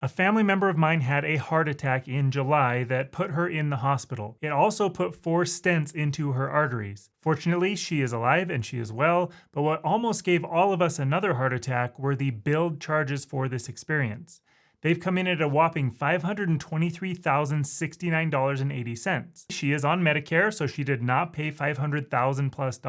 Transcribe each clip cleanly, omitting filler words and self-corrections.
A family member of mine had a heart attack in July that put her in the hospital. It also put 4 stents into her arteries. Fortunately, she is alive and she is well, but what almost gave all of us another heart attack were the billed charges for this experience. They've come in at a whopping $523,069.80. She is on Medicare, so she did not pay $500,000 plus,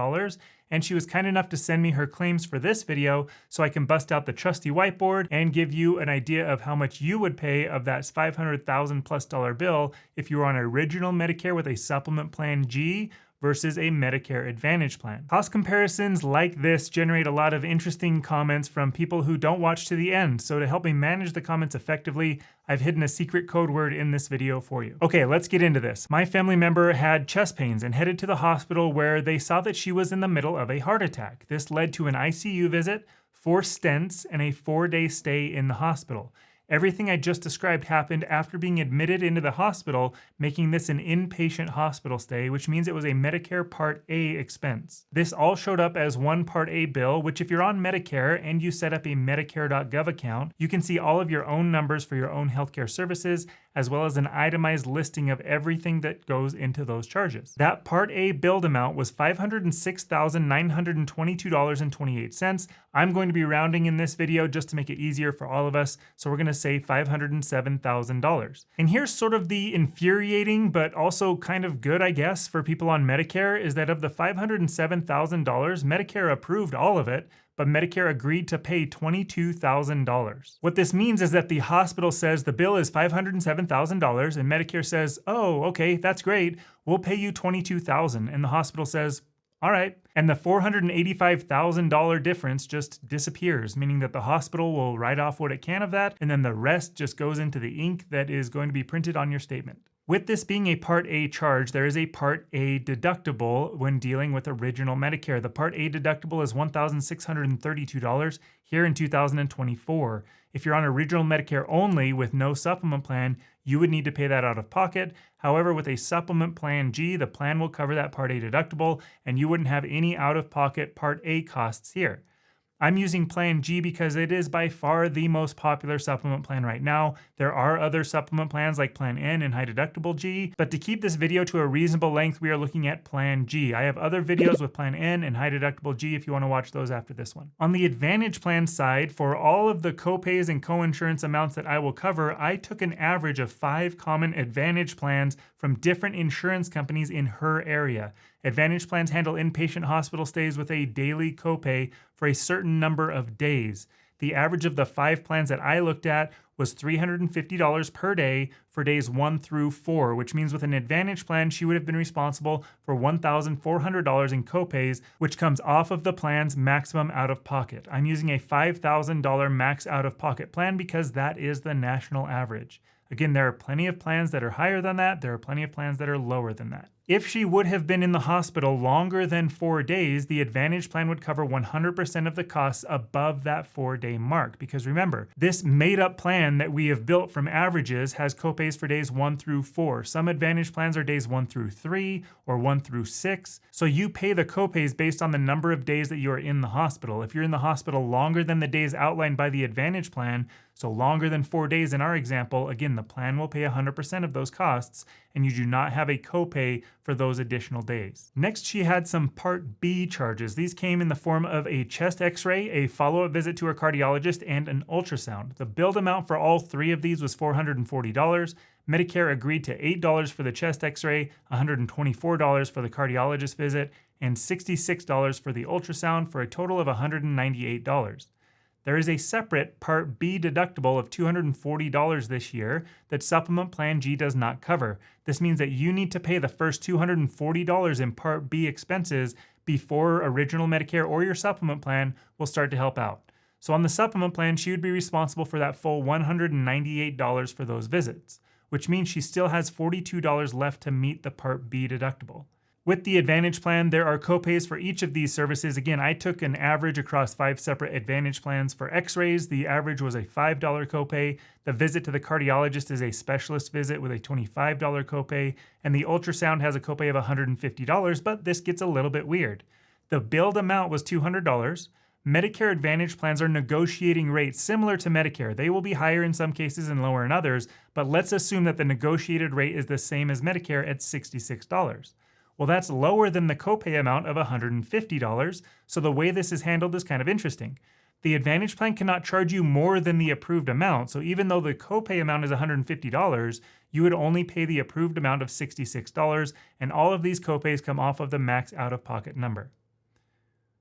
and she was kind enough to send me her claims for this video so I can bust out the trusty whiteboard and give you an idea of how much you would pay of that $500,000 plus bill if you were on original Medicare with a supplement plan G versus a Medicare Advantage plan. Cost comparisons like this generate a lot of interesting comments from people who don't watch to the end, so to help me manage the comments effectively, I've hidden a secret code word in this video for you. Okay, let's get into this. My family member had chest pains and headed to the hospital where they saw that she was in the middle of a heart attack. This led to an ICU visit, 4 stents, and a 4-day stay in the hospital. Everything I just described happened after being admitted into the hospital, making this an inpatient hospital stay, which means it was a Medicare Part A expense. This all showed up as one Part A bill, which if you're on Medicare and you set up a Medicare.gov account, you can see all of your own numbers for your own healthcare services, as well as an itemized listing of everything that goes into those charges. That Part A billed amount was $506,922.28. I'm going to be rounding in this video just to make it easier for all of us, so we're going to say $507,000. And here's sort of the infuriating, but also kind of good, I guess, for people on Medicare, is that of the $507,000, Medicare approved all of it, but Medicare agreed to pay $22,000. What this means is that the hospital says the bill is $507,000 and Medicare says, oh, okay, that's great, we'll pay you $22,000. And the hospital says, all right. And the $485,000 difference just disappears, meaning that the hospital will write off what it can of that, and then the rest just goes into the ink that is going to be printed on your statement. With this being a Part A charge, there is a Part A deductible when dealing with original Medicare. The Part A deductible is $1,632 here in 2024. If you're on original Medicare only with no supplement plan, you would need to pay that out of pocket. However, with a supplement plan G, the plan will cover that Part A deductible, and you wouldn't have any out-of-pocket Part A costs here. I'm using Plan G because it is by far the most popular supplement plan right now. There are other supplement plans like Plan N and High Deductible G, but to keep this video to a reasonable length, we are looking at Plan G. I have other videos with Plan N and High Deductible G if you want to watch those after this one. On the Advantage plan side, for all of the copays and coinsurance amounts that I will cover, I took an average of 5 common Advantage plans from different insurance companies in her area. Advantage plans handle inpatient hospital stays with a daily copay for a certain number of days. The average of the 5 plans that I looked at was $350 per day for days 1 through 4, which means with an Advantage plan, she would have been responsible for $1,400 in copays, which comes off of the plan's maximum out-of-pocket. I'm using a $5,000 max out-of-pocket plan because that is the national average. Again, there are plenty of plans that are higher than that. There are plenty of plans that are lower than that. If she would have been in the hospital longer than 4 days, the Advantage plan would cover 100% of the costs above that 4-day mark. Because remember, this made-up plan that we have built from averages has copays for days 1 through 4. Some Advantage plans are days 1 through 3 or 1 through 6. So you pay the copays based on the number of days that you are in the hospital. If you're in the hospital longer than the days outlined by the Advantage plan, so longer than 4 days in our example, again, the plan will pay 100% of those costs, and you do not have a copay for those additional days. Next, she had some Part B charges. These came in the form of a chest x-ray, a follow-up visit to her cardiologist, and an ultrasound. The billed amount for all 3 of these was $440. Medicare agreed to $8 for the chest x-ray, $124 for the cardiologist visit, and $66 for the ultrasound for a total of $198. There is a separate Part B deductible of $240 this year that Supplement Plan G does not cover. This means that you need to pay the first $240 in Part B expenses before original Medicare or your supplement plan will start to help out. So on the supplement plan, she would be responsible for that full $198 for those visits, which means she still has $42 left to meet the Part B deductible. With the Advantage plan, there are copays for each of these services. Again, I took an average across 5 separate Advantage plans. For x-rays, the average was a $5 copay. The visit to the cardiologist is a specialist visit with a $25 copay. And the ultrasound has a copay of $150, but this gets a little bit weird. The billed amount was $200. Medicare Advantage plans are negotiating rates similar to Medicare. They will be higher in some cases and lower in others, but let's assume that the negotiated rate is the same as Medicare at $66. Well, that's lower than the copay amount of $150, so the way this is handled is kind of interesting. The Advantage plan cannot charge you more than the approved amount, so even though the copay amount is $150, you would only pay the approved amount of $66, and all of these copays come off of the max out-of-pocket number.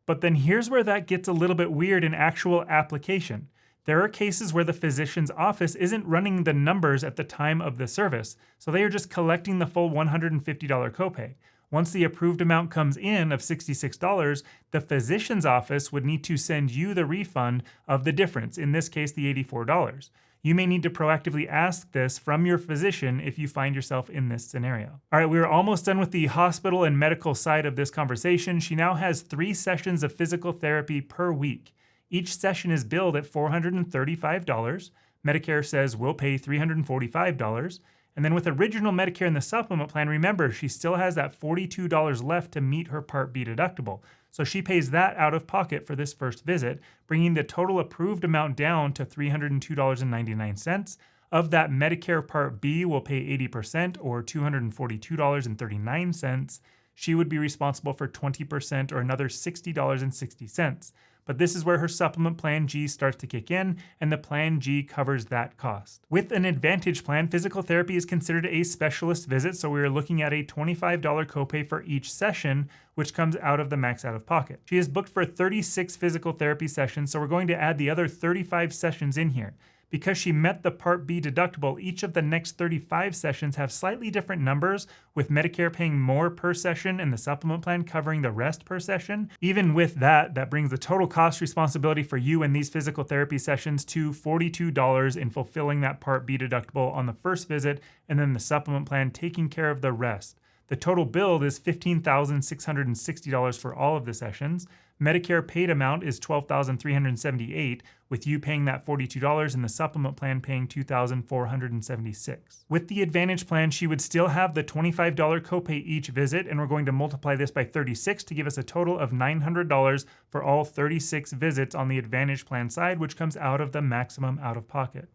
But then here's where that gets a little bit weird in actual application. There are cases where the physician's office isn't running the numbers at the time of the service, so they are just collecting the full $150 copay. Once the approved amount comes in of $66, the physician's office would need to send you the refund of the difference, in this case the $84. You may need to proactively ask this from your physician if you find yourself in this scenario. All right, we're almost done with the hospital and medical side of this conversation. She now has 3 sessions of physical therapy per week. Each session is billed at $435. Medicare says we'll pay $345. And then with original Medicare and the supplement plan, remember, she still has that $42 left to meet her Part B deductible. So she pays that out of pocket for this first visit, bringing the total approved amount down to $302.99. Of that, Medicare Part B will pay 80% or $242.39. She would be responsible for 20% or another $60.60. But this is where her supplement plan G starts to kick in, and the plan G covers that cost. With an Advantage plan, physical therapy is considered a specialist visit, so we are looking at a $25 copay for each session, which comes out of the max out of pocket. She is booked for 36 physical therapy sessions, so we're going to add the other 35 sessions in here. Because she met the Part B deductible, each of the next 35 sessions have slightly different numbers, with Medicare paying more per session and the supplement plan covering the rest per session. Even with that, that brings the total cost responsibility for you in these physical therapy sessions to $42 in fulfilling that Part B deductible on the first visit, and then the supplement plan taking care of the rest. The total bill is $15,660 for all of the sessions. Medicare paid amount is $12,378, with you paying that $42 and the supplement plan paying $2,476. With the Advantage plan, she would still have the $25 copay each visit, and we're going to multiply this by 36 to give us a total of $900 for all 36 visits on the Advantage plan side, which comes out of the maximum out-of-pocket.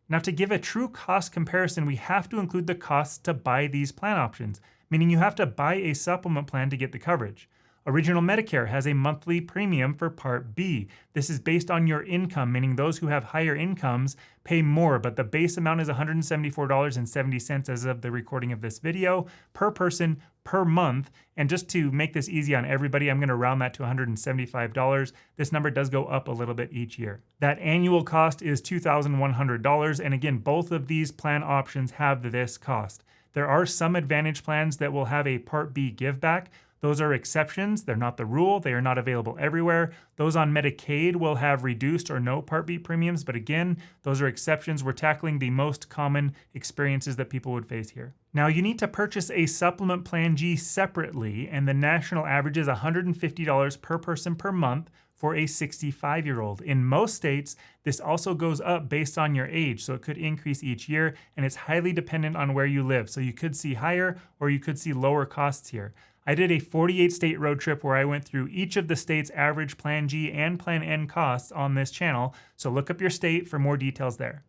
Now, to give a true cost comparison, we have to include the costs to buy these plan options, meaning you have to buy a supplement plan to get the coverage. Original Medicare has a monthly premium for Part B. This is based on your income, meaning those who have higher incomes pay more, but the base amount is $174.70 as of the recording of this video per person per month. And just to make this easy on everybody, I'm going to round that to $175. This number does go up a little bit each year. That annual cost is $2,100. And again, both of these plan options have this cost. There are some Advantage plans that will have a Part B give back. Those are exceptions. They're not the rule. They are not available everywhere. Those on Medicaid will have reduced or no Part B premiums, but again, those are exceptions. We're tackling the most common experiences that people would face here. Now, you need to purchase a supplement plan G separately, and the national average is $150 per person per month for a 65-year-old. In most states, this also goes up based on your age, so it could increase each year, and it's highly dependent on where you live. So you could see higher or you could see lower costs here. I did a 48-state road trip where I went through each of the state's average Plan G and Plan N costs on this channel, so look up your state for more details there.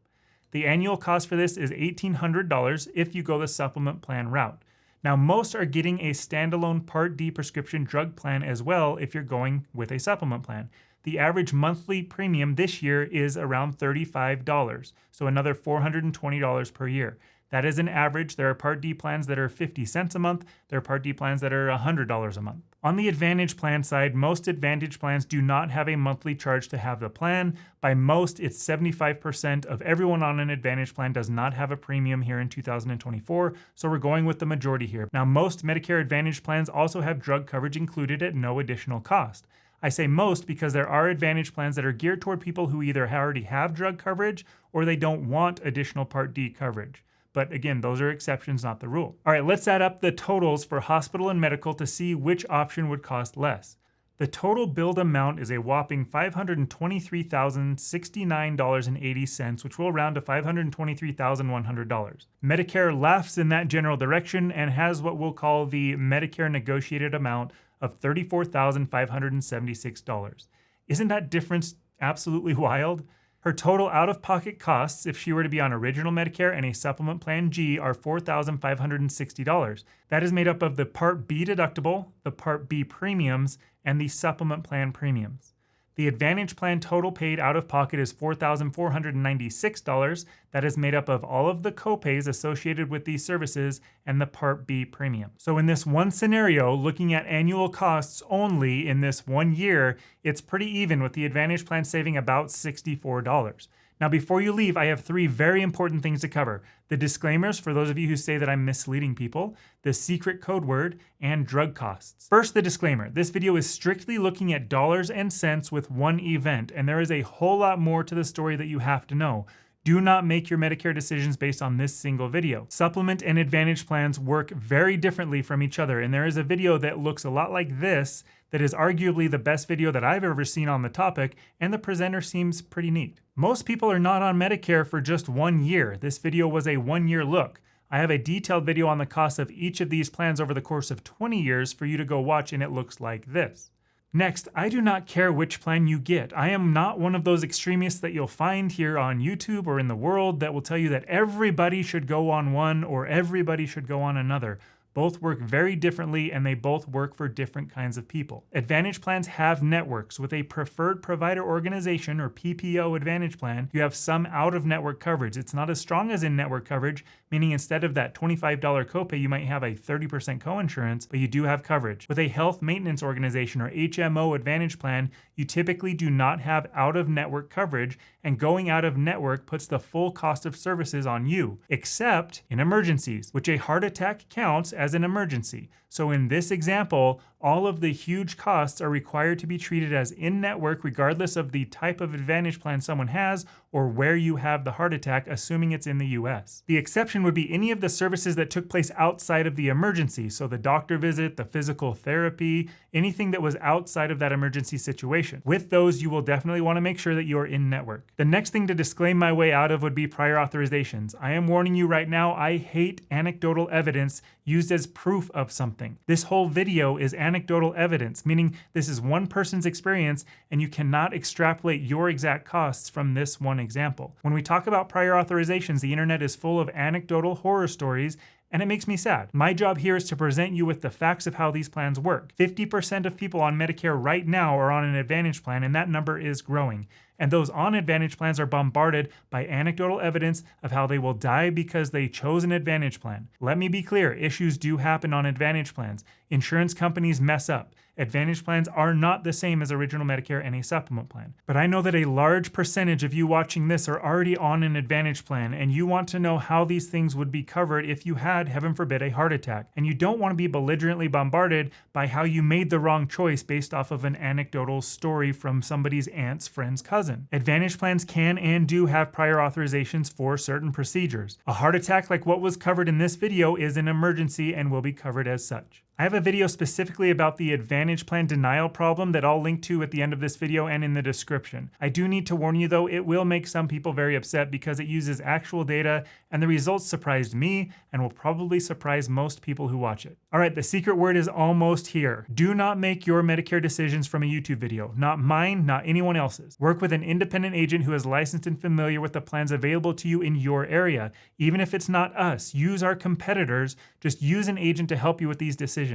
The annual cost for this is $1,800 if you go the supplement plan route. Now, most are getting a standalone Part D prescription drug plan as well if you're going with a supplement plan. The average monthly premium this year is around $35, so another $420 per year. That is an average. There are Part D plans that are 50 cents a month. There are Part D plans that are $100 a month. On the Advantage plan side, most Advantage plans do not have a monthly charge to have the plan. By most, it's 75% of everyone on an Advantage plan does not have a premium here in 2024, so we're going with the majority here. Now, most Medicare Advantage plans also have drug coverage included at no additional cost. I say most because there are Advantage plans that are geared toward people who either already have drug coverage or they don't want additional Part D coverage. But again, those are exceptions, not the rule. All right, let's add up the totals for hospital and medical to see which option would cost less. The total billed amount is a whopping $523,069.80, which will round to $523,100. Medicare laughs in that general direction and has what we'll call the Medicare negotiated amount of $34,576. Isn't that difference absolutely wild? Her total out-of-pocket costs, if she were to be on original Medicare and a supplement plan G, are $4,560. That is made up of the Part B deductible, the Part B premiums, and the supplement plan premiums. The Advantage plan total paid out of pocket is $4,496. That is made up of all of the copays associated with these services and the Part B premium. So in this one scenario, looking at annual costs only in this 1 year, it's pretty even with the Advantage plan saving about $64. Now, before you leave, I have 3 very important things to cover. The disclaimers for those of you who say that I'm misleading people, the secret code word, and drug costs. First, the disclaimer. This video is strictly looking at dollars and cents with one event, and there is a whole lot more to the story that you have to know. Do not make your Medicare decisions based on this single video. Supplement and Advantage plans work very differently from each other, and there is a video that looks a lot like this that is arguably the best video that I've ever seen on the topic, and the presenter seems pretty neat. Most people are not on Medicare for just 1 year. This video was a 1-year look. I have a detailed video on the cost of each of these plans over the course of 20 years for you to go watch, and it looks like this. Next, I do not care which plan you get. I am not one of those extremists that you'll find here on YouTube or in the world that will tell you that everybody should go on one or everybody should go on another. Both work very differently, and they both work for different kinds of people. Advantage plans have networks. With a preferred provider organization or PPO Advantage plan, you have some out-of-network coverage. It's not as strong as in-network coverage, meaning instead of that $25 copay, you might have a 30% coinsurance, but you do have coverage. With a health maintenance organization or HMO Advantage plan, you typically do not have out-of-network coverage, and going out-of-network puts the full cost of services on you, except in emergencies, which a heart attack counts as an emergency. So in this example, all of the huge costs are required to be treated as in-network regardless of the type of Advantage plan someone has or where you have the heart attack, assuming it's in the US. The exception would be any of the services that took place outside of the emergency, so the doctor visit, the physical therapy, anything that was outside of that emergency situation. With those, you will definitely want to make sure that you're in-network. The next thing to disclaim my way out of would be prior authorizations. I am warning you right now, I hate anecdotal evidence used as proof of something. This whole video is anecdotal evidence, meaning this is one person's experience and you cannot extrapolate your exact costs from this one example. When we talk about prior authorizations, the internet is full of anecdotal horror stories, and it makes me sad. My job here is to present you with the facts of how these plans work. 50% of people on Medicare right now are on an Advantage plan, and that number is growing. And those on Advantage plans are bombarded by anecdotal evidence of how they will die because they chose an Advantage plan. Let me be clear, issues do happen on Advantage plans. Insurance companies mess up. Advantage plans are not the same as original Medicare and a supplement plan. But I know that a large percentage of you watching this are already on an Advantage plan, and you want to know how these things would be covered if you had, heaven forbid, a heart attack. And you don't want to be belligerently bombarded by how you made the wrong choice based off of an anecdotal story from somebody's aunt's friend's cousin. Advantage plans can and do have prior authorizations for certain procedures. A heart attack like what was covered in this video is an emergency and will be covered as such. I have a video specifically about the Advantage plan denial problem that I'll link to at the end of this video and in the description. I do need to warn you though, it will make some people very upset because it uses actual data and the results surprised me and will probably surprise most people who watch it. All right, the secret word is almost here. Do not make your Medicare decisions from a YouTube video. Not mine, not anyone else's. Work with an independent agent who is licensed and familiar with the plans available to you in your area. Even if it's not us, use our competitors. Just use an agent to help you with these decisions.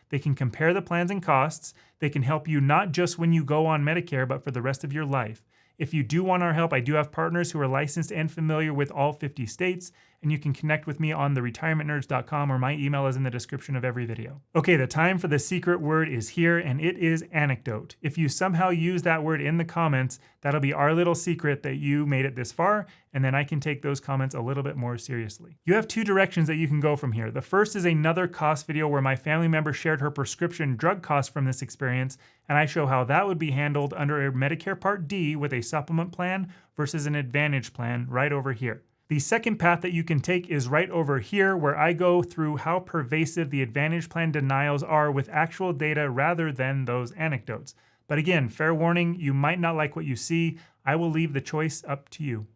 They can compare the plans and costs. They can help you not just when you go on Medicare, but for the rest of your life. If you do want our help, I do have partners who are licensed and familiar with all 50 states, and you can connect with me on theretirementnerds.com, or my email is in the description of every video. Okay, the time for the secret word is here, and it is anecdote. If you somehow use that word in the comments, that'll be our little secret that you made it this far, and then I can take those comments a little bit more seriously. You have 2 directions that you can go from here. The first is another cost video where my family member shared her prescription drug costs from this experience, and I show how that would be handled under a Medicare Part D with a supplement plan versus an Advantage plan right over here. The second path that you can take is right over here, where I go through how pervasive the Advantage plan denials are with actual data rather than those anecdotes. But again, fair warning, you might not like what you see. I will leave the choice up to you.